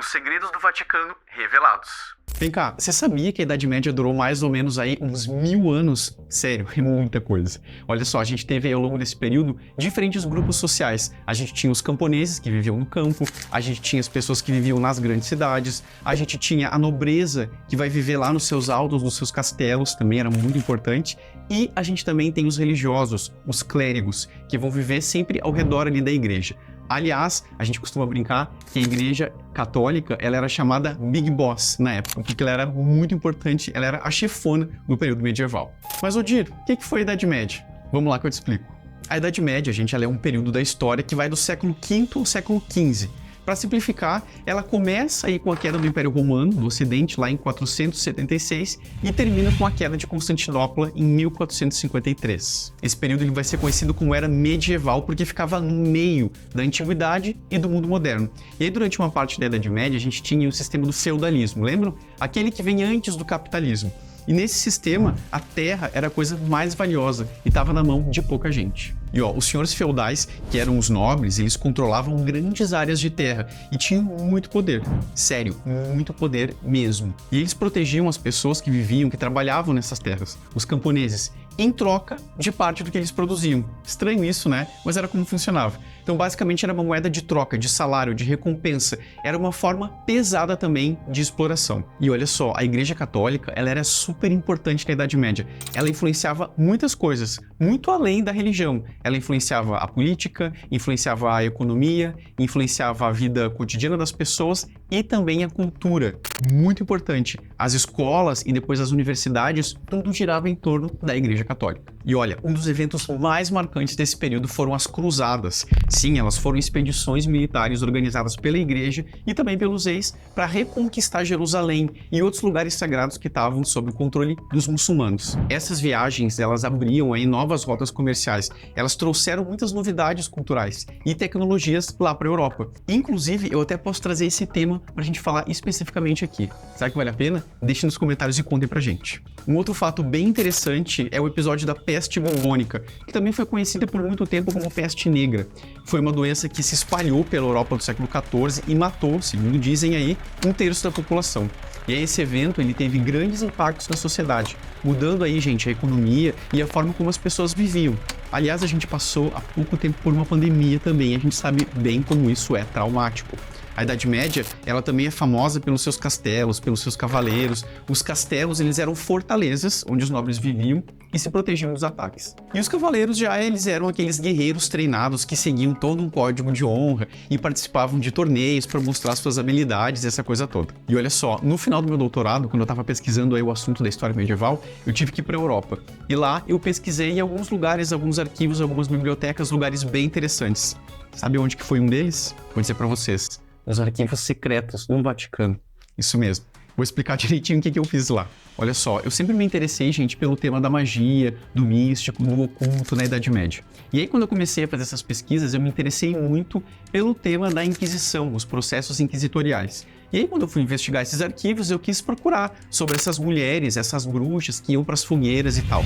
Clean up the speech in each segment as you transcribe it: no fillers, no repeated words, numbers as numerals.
Os segredos do Vaticano revelados. Vem cá, você sabia que a Idade Média durou mais ou menos aí uns 1000 anos? Sério, é muita coisa. Olha só, a gente teve aí ao longo desse período diferentes grupos sociais. A gente tinha os camponeses que viviam no campo, a gente tinha as pessoas que viviam nas grandes cidades, a gente tinha a nobreza que vai viver lá nos seus altos, nos seus castelos, também era muito importante. E a gente também tem os religiosos, os clérigos, que vão viver sempre ao redor ali da igreja. Aliás, a gente costuma brincar que a Igreja Católica ela era chamada Big Boss na época, porque ela era muito importante, ela era a chefona do período medieval. Mas, Odir, o que foi a Idade Média? Vamos lá que eu te explico. A Idade Média, gente, ela é um período da história que vai do século V ao século XV. Para simplificar, ela começa aí com a queda do Império Romano, do Ocidente, lá em 476, e termina com a queda de Constantinopla em 1453. Esse período ele vai ser conhecido como Era Medieval, porque ficava no meio da Antiguidade e do mundo moderno. E aí, durante uma parte da Idade Média, a gente tinha o sistema do feudalismo, lembram? Aquele que vem antes do capitalismo. E nesse sistema, a terra era a coisa mais valiosa e estava na mão de pouca gente. E os senhores feudais, que eram os nobres, eles controlavam grandes áreas de terra e tinham muito poder. Sério, muito poder mesmo. E eles protegiam as pessoas que viviam, que trabalhavam nessas terras, os camponeses, em troca de parte do que eles produziam. Estranho isso, né? Mas era como funcionava. Então, basicamente, era uma moeda de troca, de salário, de recompensa. Era uma forma pesada também de exploração. E olha só, a Igreja Católica, ela era super importante na Idade Média. Ela influenciava muitas coisas, muito além da religião. Ela influenciava a política, influenciava a economia, influenciava a vida cotidiana das pessoas e também a cultura. Muito importante. As escolas e depois as universidades, tudo girava em torno da Igreja Católica. E olha, um dos eventos mais marcantes desse período foram as Cruzadas. Sim, elas foram expedições militares organizadas pela Igreja e também pelos reis para reconquistar Jerusalém e outros lugares sagrados que estavam sob o controle dos muçulmanos. Essas viagens, elas abriam aí novas rotas comerciais. Elas trouxeram muitas novidades culturais e tecnologias lá para a Europa. Inclusive, eu até posso trazer esse tema para a gente falar especificamente aqui. Será que vale a pena? Deixe nos comentários e contem pra gente. Um outro fato bem interessante é o episódio da peste bubônica, que também foi conhecida por muito tempo como peste negra. Foi uma doença que se espalhou pela Europa do século XIV e matou, segundo dizem aí, 1/3 da população. E aí esse evento ele teve grandes impactos na sociedade, mudando aí, gente, a economia e a forma como as pessoas viviam. Aliás, a gente passou há pouco tempo por uma pandemia também, a gente sabe bem como isso é traumático. A Idade Média, ela também é famosa pelos seus castelos, pelos seus cavaleiros. Os castelos, eles eram fortalezas onde os nobres viviam e se protegiam dos ataques. E os cavaleiros eles eram aqueles guerreiros treinados que seguiam todo um código de honra e participavam de torneios para mostrar suas habilidades, essa coisa toda. E olha só, no final do meu doutorado, quando eu estava pesquisando aí o assunto da história medieval, eu tive que ir para a Europa. E lá eu pesquisei em alguns lugares, alguns arquivos, algumas bibliotecas, lugares bem interessantes. Sabe onde que foi um deles? Vou dizer para vocês. Os arquivos secretos do Vaticano. Isso mesmo. Vou explicar direitinho o que eu fiz lá. Olha só, eu sempre me interessei, gente, pelo tema da magia, do místico, do oculto na Idade Média. E aí, quando eu comecei a fazer essas pesquisas, eu me interessei muito pelo tema da Inquisição, os processos inquisitoriais. E aí, quando eu fui investigar esses arquivos, eu quis procurar sobre essas mulheres, essas bruxas que iam para as fogueiras e tal.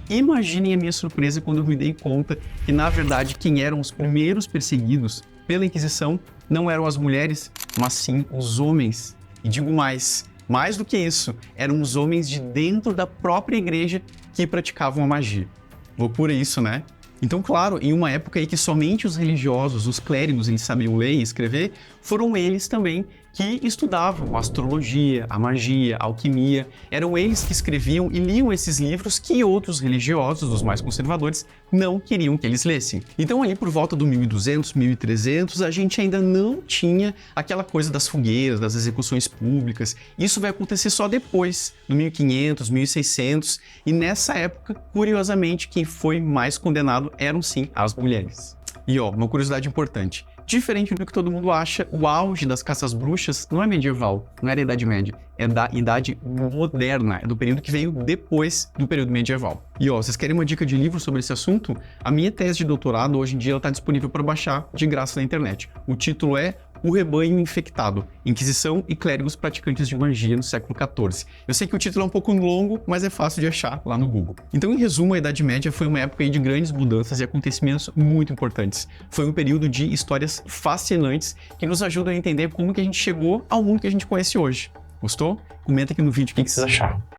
Imaginem a minha surpresa quando eu me dei conta que, na verdade, quem eram os primeiros perseguidos pela Inquisição não eram as mulheres, mas sim os homens. E digo mais do que isso, eram os homens de dentro da própria igreja que praticavam a magia. Loucura isso, né? Então, claro, em uma época em que somente os religiosos, os clérigos, eles sabiam ler e escrever, foram eles também que estudavam a astrologia, a magia, a alquimia. Eram eles que escreviam e liam esses livros que outros religiosos, os mais conservadores, não queriam que eles lessem. Então, ali por volta do 1200, 1300, a gente ainda não tinha aquela coisa das fogueiras, das execuções públicas. Isso vai acontecer só depois, no 1500, 1600, e nessa época, curiosamente, quem foi mais condenado eram sim as mulheres. E uma curiosidade importante. Diferente do que todo mundo acha, o auge das caças bruxas não é medieval, não é da Idade Média, é da Idade Moderna, é do período que veio depois do período medieval. E vocês querem uma dica de livro sobre esse assunto? A minha tese de doutorado, hoje em dia, ela está disponível para baixar de graça na internet. O título é O Rebanho Infectado, Inquisição e Clérigos Praticantes de Magia no século XIV. Eu sei que o título é um pouco longo, mas é fácil de achar lá no Google. Então, em resumo, a Idade Média foi uma época aí de grandes mudanças e acontecimentos muito importantes. Foi um período de histórias fascinantes que nos ajudam a entender como que a gente chegou ao mundo que a gente conhece hoje. Gostou? Comenta aqui no vídeo o que vocês acharam.